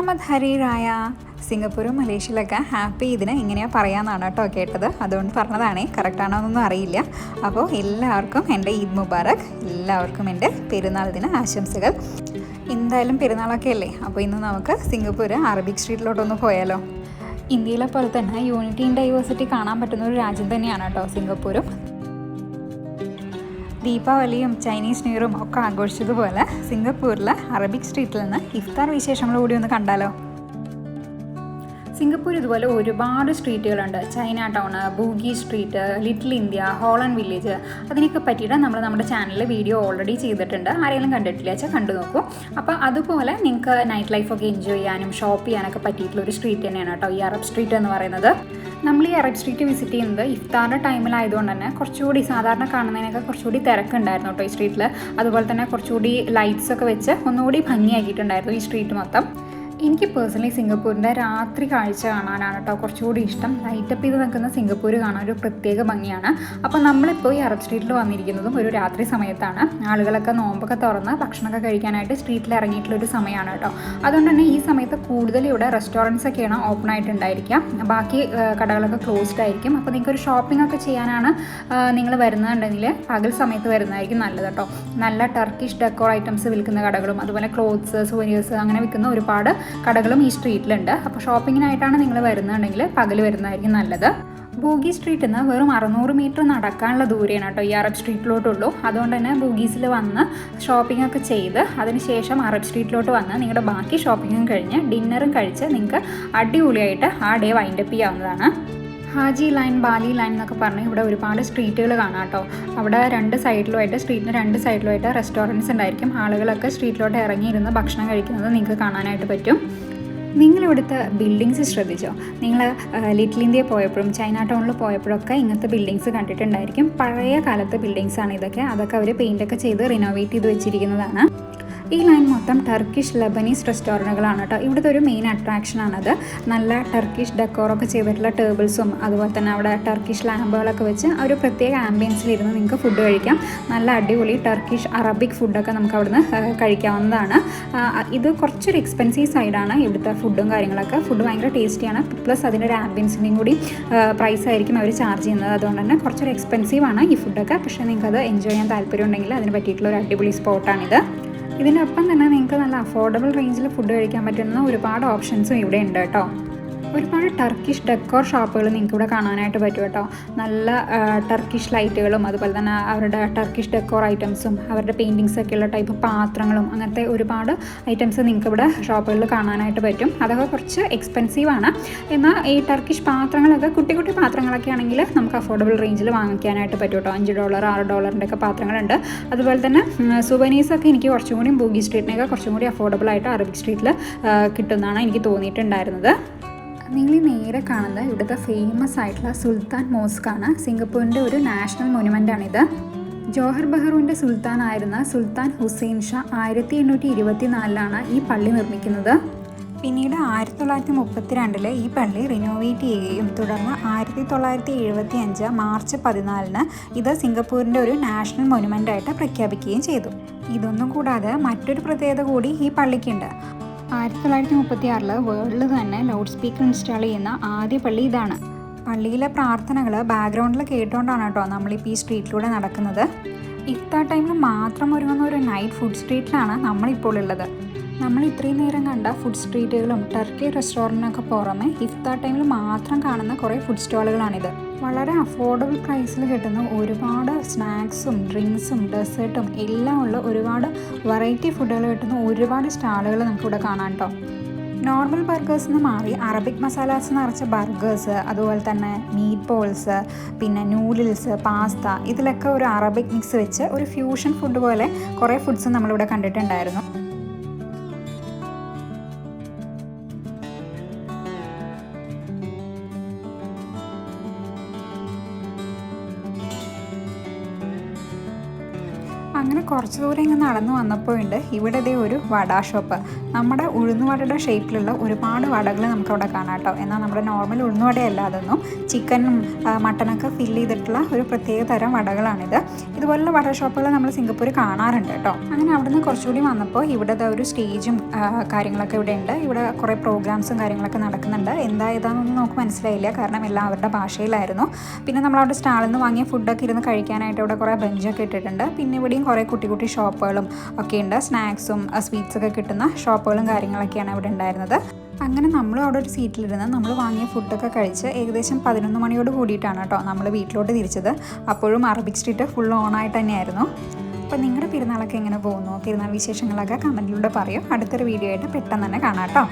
Selamat Hari Raya. സിംഗപ്പൂരും മലേഷ്യയിലൊക്കെ happy ഇതിന് ഇങ്ങനെയാണ് പറയാമെന്നാണ് കേട്ടോ കേട്ടത്. അതുകൊണ്ട് പറഞ്ഞതാണേ, കറക്റ്റാണോ എന്നൊന്നും അറിയില്ല. അപ്പോൾ എല്ലാവർക്കും എൻ്റെ ഈദ് മുബാറക്, എല്ലാവർക്കും എൻ്റെ പെരുന്നാൾ ദിന ആശംസകൾ. എന്തായാലും പെരുന്നാളൊക്കെ അല്ലേ, അപ്പോൾ ഇന്ന് നമുക്ക് സിംഗപ്പൂർ അറബിക് സ്ട്രീറ്റിലോട്ടൊന്ന് പോയാലോ. ഇന്ത്യയിലെ പോലെ തന്നെ യൂണിറ്റി ഇൻ ഡൈവേഴ്സിറ്റി കാണാൻ പറ്റുന്ന ഒരു രാജ്യം തന്നെയാണ് കേട്ടോ സിംഗപ്പൂരും. ദീപാവലിയും ചൈനീസ് ന്യൂ ഇയറും ഒക്കെ ആഘോഷിച്ചതുപോലെ സിംഗപ്പൂരിലെ അറബിക് സ്ട്രീറ്റിൽ നിന്ന് ഇഫ്താർ വിശേഷങ്ങൾ കൂടി ഒന്ന് കണ്ടാലോ. സിംഗപ്പൂർ ഇതുപോലെ ഒരുപാട് സ്ട്രീറ്റുകളുണ്ട്. China town, Bugis street, little India, Holland village. അതിനൊക്കെ പറ്റിയിട്ട് നമ്മൾ നമ്മുടെ ചാനലിൽ വീഡിയോ ഓൾറെഡി ചെയ്തിട്ടുണ്ട്. ആരെങ്കിലും കണ്ടിട്ടില്ല വെച്ചാൽ കണ്ടു നോക്കൂ. അപ്പോൾ അതുപോലെ നിങ്ങൾക്ക് നൈറ്റ് ലൈഫൊക്കെ എൻജോയ് ചെയ്യാനും ഷോപ്പ് ചെയ്യാനൊക്കെ പറ്റിയിട്ടുള്ള ഒരു സ്ട്രീറ്റ് തന്നെയാണ് കേട്ടോ ഈ അറബ് സ്ട്രീറ്റ് എന്ന് പറയുന്നത്. നമ്മൾ ഈ അറബ് സ്ട്രീറ്റ് വിസിറ്റ് ചെയ്യുന്നത് ഇഫ്താറിൻ്റെ ടൈമിലായതുകൊണ്ട് തന്നെ കുറച്ചുകൂടി സാധാരണ കാണുന്നതിനൊക്കെ കുറച്ചുകൂടി തിരക്കുണ്ടായിരുന്നു കേട്ടോ ഈ സ്ട്രീറ്റിൽ. അതുപോലെ തന്നെ കുറച്ചുകൂടി ലൈറ്റ്സൊക്കെ വെച്ച് ഒന്നുകൂടി ഭംഗിയാക്കിയിട്ടുണ്ടായിരുന്നു ഈ സ്ട്രീറ്റ് മൊത്തം. എനിക്ക് പേഴ്സണലി സിംഗപ്പൂരിൻ്റെ രാത്രി കാഴ്ച കാണാനാണ് കേട്ടോ കുറച്ചുകൂടി ഇഷ്ടം. ലൈറ്റപ്പ് ചെയ്ത് നിൽക്കുന്ന സിംഗപ്പൂർ കാണാൻ ഒരു പ്രത്യേക ഭംഗിയാണ്. അപ്പോൾ നമ്മളിപ്പോൾ ഈ അറബ് സ്ട്രീറ്റിൽ വന്നിരിക്കുന്നതും ഒരു രാത്രി സമയത്താണ്. ആളുകളൊക്കെ നോമ്പൊക്കെ തുറന്ന് ഭക്ഷണമൊക്കെ കഴിക്കാനായിട്ട് സ്ട്രീറ്റിൽ ഇറങ്ങിയിട്ടുള്ളൊരു സമയമാണ് കേട്ടോ. അതുകൊണ്ട് തന്നെ ഈ സമയത്ത് കൂടുതൽ ഇവിടെ റെസ്റ്റോറൻറ്റ്സ് ഒക്കെയാണ് ഓപ്പൺ ആയിട്ടുണ്ടായിരിക്കാം. ബാക്കി കടകളൊക്കെ ക്ലോസ്ഡ് ആയിരിക്കും. അപ്പോൾ നിങ്ങൾക്കൊരു ഷോപ്പിംഗ് ഒക്കെ ചെയ്യാനാണ് നിങ്ങൾ വരുന്നതുണ്ടെങ്കിൽ പകൽ സമയത്ത് വരുന്നതായിരിക്കും നല്ലത് കേട്ടോ. നല്ല ടർക്കിഷ് ഡെക്കോർ ഐറ്റംസ് വിൽക്കുന്ന കടകളും അതുപോലെ ക്ലോത്ത്സ്, സുവനീഴ്സ് അങ്ങനെ വിൽക്കുന്ന ഒരുപാട് കടകളും ഈ സ്ട്രീറ്റിലുണ്ട്. അപ്പോൾ ഷോപ്പിങ്ങിനായിട്ടാണ് നിങ്ങൾ വരുന്നുണ്ടെങ്കിൽ പകൽ വരുന്നതായിരിക്കും നല്ലത്. ബൂഗി സ്ട്രീറ്റിൽ നിന്ന് വെറും 600 മീറ്റർ നടക്കാനുള്ള ദൂരെയാണ് കേട്ടോ ഈ അറബ് സ്ട്രീറ്റിലോട്ടുള്ളൂ. അതുകൊണ്ട് തന്നെ ബൂഗീസിൽ വന്ന് ഷോപ്പിംഗ് ഒക്കെ ചെയ്ത് അതിനുശേഷം അറബ് സ്ട്രീറ്റിലോട്ട് വന്ന് നിങ്ങളുടെ ബാക്കി ഷോപ്പിങ്ങും കഴിഞ്ഞ് ഡിന്നറും കഴിച്ച് നിങ്ങൾക്ക് അടിപൊളിയായിട്ട് ആ ഡേ വൈൻഡപ്പ് ചെയ്യാവുന്നതാണ്. ഹാജി ലൈൻ, ബാലി ലൈൻ എന്നൊക്കെ പറഞ്ഞ് ഇവിടെ ഒരുപാട് സ്ട്രീറ്റുകൾ കാണാം കേട്ടോ. അവിടെ സ്ട്രീറ്റിന് രണ്ട് സൈഡിലുമായിട്ട് റെസ്റ്റോറൻറ്റ്സ് ഉണ്ടായിരിക്കും. ആളുകളൊക്കെ സ്ട്രീറ്റിലോട്ട് ഇറങ്ങിയിരുന്ന് ഭക്ഷണം കഴിക്കുന്നത് നിങ്ങൾക്ക് കാണാനായിട്ട് പറ്റും. നിങ്ങളിവിടുത്തെ ബിൽഡിങ്സ് ശ്രദ്ധിച്ചോ? നിങ്ങൾ ലിറ്റിൽ ഇന്ത്യ പോയപ്പോഴും ചൈന ടൗണിൽ പോയപ്പോഴൊക്കെ ഇങ്ങനത്തെ ബിൽഡിങ്സ് കണ്ടിട്ടുണ്ടായിരിക്കും. പഴയ കാലത്തെ ബിൽഡിങ്സാണ് ഇതൊക്കെ. അതൊക്കെ അവർ പെയിൻ്റൊക്കെ ചെയ്ത് റിനോവേറ്റ് ചെയ്ത് വെച്ചിരിക്കുന്നതാണ്. ഈ ലൈൻ മൊത്തം ടർക്കിഷ് ലബനീസ് റെസ്റ്റോറൻറ്റുകളാണ് കേട്ടോ. ഇവിടുത്തെ ഒരു മെയിൻ അട്രാക്ഷനാണത്. നല്ല ടർക്കിഷ് ഡെക്കോറൊക്കെ ചെയ്തിട്ടുള്ള ടേബിൾസും അതുപോലെ തന്നെ അവിടെ ടർക്കിഷ് ലാമ്പുകളൊക്കെ വെച്ച് ഒരു പ്രത്യേക ആംബിയൻസിലിരുന്ന് നിങ്ങൾക്ക് ഫുഡ് കഴിക്കാം. നല്ല അടിപൊളി ടർക്കിഷ് അറബിക് ഫുഡൊക്കെ നമുക്ക് അവിടുന്ന് കഴിക്കാവുന്നതാണ്. ഇത് കുറച്ചൊരു എക്സ്പെൻസീവ് സൈഡാണ് ഇവിടുത്തെ ഫുഡും കാര്യങ്ങളൊക്കെ. ഫുഡ് ഭയങ്കര ടേസ്റ്റിയാണ്. പ്ലസ് അതിൻ്റെ ഒരു ആംബിയൻസിൻ്റെയും കൂടി പ്രൈസ് ആയിരിക്കും അവർ ചാർജ് ചെയ്യുന്നത്. അതുകൊണ്ട് തന്നെ കുറച്ചൊരു എക്സ്പെൻസീവാണ് ഈ ഫുഡൊക്കെ. പക്ഷേ നിങ്ങൾക്കത് എൻജോയ് ചെയ്യാൻ താല്പര്യം ഉണ്ടെങ്കിൽ അതിന് പറ്റിയിട്ടുള്ള ഒരു അടിപൊളി സ്പോട്ടാണിത്. ഇതിനൊപ്പം തന്നെ നിങ്ങൾക്ക് നല്ല അഫോർഡബിൾ റേഞ്ചിൽ ഫുഡ് കഴിക്കാൻ പറ്റുന്ന ഒരുപാട് ഓപ്ഷൻസും ഇവിടെ ഉണ്ട് കേട്ടോ. ഒരുപാട് ടർക്കിഷ് ഡെക്കോർ ഷോപ്പുകൾ നിങ്ങൾക്ക് ഇവിടെ കാണാനായിട്ട് പറ്റും കേട്ടോ. നല്ല ടർക്കിഷ് ലൈറ്റുകളും അതുപോലെ തന്നെ അവരുടെ ടർക്കിഷ് ഡെക്കോർ ഐറ്റംസും അവരുടെ പെയിൻറ്റിങ്സൊക്കെയുള്ള ടൈപ്പ് പാത്രങ്ങളും അങ്ങനത്തെ ഒരുപാട് ഐറ്റംസ് നിങ്ങൾക്ക് ഇവിടെ ഷോപ്പുകളിൽ കാണാനായിട്ട് പറ്റും. അതൊക്കെ കുറച്ച് എക്സ്പെൻസീവാണ്. എന്നാൽ ഈ ടർക്കിഷ് പാത്രങ്ങളൊക്കെ കുട്ടി കുട്ടി പാത്രങ്ങളൊക്കെ ആണെങ്കിൽ നമുക്ക് അഫോർഡബിൾ റേഞ്ചിൽ വാങ്ങിക്കാനായിട്ട് പറ്റും കേട്ടോ. $5, $6 ഒക്കെ പാത്രങ്ങളുണ്ട്. അതുപോലെ തന്നെ സുവനീഴ്സൊക്കെ എനിക്ക് കുറച്ചും കൂടി ബൂഗി സ്ട്രീറ്റിനൊക്കെ കുറച്ചും കൂടി അഫോർഡബിളായിട്ട് അറബിക് സ്ട്രീറ്റിൽ കിട്ടുമെന്നാണ് എനിക്ക് തോന്നിയിട്ടുണ്ടായിരുന്നത്. നിങ്ങൾ നേരെ കാണുന്നത് ഇവിടുത്തെ ഫേമസ് ആയിട്ടുള്ള സുൽത്താൻ മോസ്കാണ്. സിംഗപ്പൂരിൻ്റെ ഒരു നാഷണൽ മൊനുമെൻ്റാണിത്. ജോഹർ ബഹ്റൂൻ്റെ സുൽത്താനായിരുന്ന സുൽത്താൻ ഹുസൈൻ ഷാ 1824 ഈ പള്ളി നിർമ്മിക്കുന്നത്. പിന്നീട് 1932 ഈ പള്ളി റിനോവേറ്റ് ചെയ്യുകയും തുടർന്ന് 1975 മാർച്ച് 14 ഇത് സിംഗപ്പൂരിൻ്റെ ഒരു നാഷണൽ മൊനുമെൻ്റായിട്ട് പ്രഖ്യാപിക്കുകയും ചെയ്തു. ഇതൊന്നും കൂടാതെ മറ്റൊരു പ്രത്യേകത കൂടി ഈ പള്ളിക്കുണ്ട്. 1936 വേൾഡിൽ തന്നെ ലൗഡ് സ്പീക്കർ ഇൻസ്റ്റാൾ ചെയ്യുന്ന ആദ്യ പള്ളി ഇതാണ്. പള്ളിയിലെ പ്രാർത്ഥനകൾ ബാക്ക്ഗ്രൗണ്ടിൽ കേട്ടുകൊണ്ടാണ് കേട്ടോ നമ്മളിപ്പോൾ ഈ സ്ട്രീറ്റിലൂടെ നടക്കുന്നത്. ഇഫ്താർ ടൈമിൽ മാത്രം ഒരുങ്ങുന്ന ഒരു നൈറ്റ് ഫുഡ് സ്ട്രീറ്റിലാണ് നമ്മളിപ്പോൾ ഉള്ളത്. നമ്മൾ ഇത്രയും നേരം കണ്ട ഫുഡ് സ്ട്രീറ്റുകളും ടർക്കി റെസ്റ്റോറൻറ്റിനൊക്കെ പുറമെ ഇഫ്താർ ടൈമിൽ മാത്രം കാണുന്ന കുറേ ഫുഡ് സ്റ്റാളുകളാണിത്. വളരെ അഫോർഡബിൾ പ്രൈസിൽ കിട്ടുന്ന ഒരുപാട് സ്നാക്സും ഡ്രിങ്ക്സും ഡെസേർട്ടും എല്ലാം ഉള്ള ഒരുപാട് വെറൈറ്റി ഫുഡുകൾ കിട്ടുന്ന ഒരുപാട് സ്റ്റാളുകൾ നമുക്കിവിടെ കാണാം കേട്ടോ. നോർമൽ ബർഗേഴ്സിന് മാറി അറബിക് മസാലാസ് നിറച്ച ബർഗേഴ്സ്, അതുപോലെ തന്നെ മീറ്റ് ബോൾസ്, പിന്നെ നൂഡിൽസ്, പാസ്ത, ഇതിലൊക്കെ ഒരു അറബിക് മിക്സ് വെച്ച് ഒരു ഫ്യൂഷൻ ഫുഡ് പോലെ കുറേ ഫുഡ്സ് നമ്മളിവിടെ കണ്ടിട്ടുണ്ടായിരുന്നു. അങ്ങനെ കുറച്ച് ദൂരം ഇങ്ങനെ നടന്നു വന്നപ്പോഴുണ്ട് ഇവിടെ ഇതേ ഒരു വട ഷോപ്പ്. നമ്മുടെ ഉഴുന്നുവടയുടെ ഷേപ്പിലുള്ള ഒരുപാട് വടകൾ നമുക്കവിടെ കാണാം കേട്ടോ. എന്നാൽ നമ്മുടെ നോർമൽ ഉഴുന്നുവടയല്ല, അതൊന്നും ചിക്കനും മട്ടനൊക്കെ ഫില്ല് ചെയ്തിട്ടുള്ള ഒരു പ്രത്യേക തരം വടകളാണിത്. ഇതുപോലുള്ള വട ഷോപ്പുകൾ നമ്മൾ സിംഗപ്പൂർ കാണാറുണ്ട് കേട്ടോ. അങ്ങനെ അവിടുന്ന് കുറച്ചുകൂടി വന്നപ്പോൾ ഇവിടുത്തെ ഒരു സ്റ്റേജും കാര്യങ്ങളൊക്കെ ഇവിടെ ഉണ്ട്. ഇവിടെ കുറേ പ്രോഗ്രാംസും കാര്യങ്ങളൊക്കെ നടക്കുന്നുണ്ട്. ഏതാണെന്നൊന്നും നമുക്ക് മനസ്സിലായില്ല, കാരണം എല്ലാം അവരുടെ ഭാഷയിലായിരുന്നു. പിന്നെ നമ്മളവിടെ സ്റ്റാളിൽ നിന്ന് വാങ്ങിയ ഫുഡൊക്കെ ഇരുന്ന് കഴിക്കാനായിട്ട് ഇവിടെ കുറേ ബെഞ്ചൊക്കെ ഇട്ടിട്ടുണ്ട്. പിന്നെ ഇവിടെയും കുറേ കുട്ടി കുട്ടി ഷോപ്പുകളും ഒക്കെ ഉണ്ട്. സ്നാക്സും സ്വീറ്റ്സൊക്കെ കിട്ടുന്ന ഷോപ്പുകളും കാര്യങ്ങളൊക്കെയാണ് ഇവിടെ ഉണ്ടായിരുന്നത്. അങ്ങനെ നമ്മളും അവിടെ ഒരു സീറ്റിലിരുന്ന് നമ്മൾ വാങ്ങിയ ഫുഡൊക്കെ കഴിച്ച് ഏകദേശം 11 മണിയോട് കൂടിയിട്ടാണ് കേട്ടോ നമ്മൾ വീട്ടിലോട്ട് തിരിച്ചത്. അപ്പോഴും അറബിക് സ്ട്രീറ്റ് ഫുൾ ഓണായിട്ട് തന്നെയായിരുന്നു. അപ്പോൾ നിങ്ങളുടെ പെരുന്നാളൊക്കെ എങ്ങനെ പോകുന്നു? പെരുന്നാൾ വിശേഷങ്ങളൊക്കെ കമൻറ്റിലൂടെ പറയൂ. അടുത്തൊരു വീഡിയോ ആയിട്ട് പെട്ടെന്ന് തന്നെ കാണാം കേട്ടോ.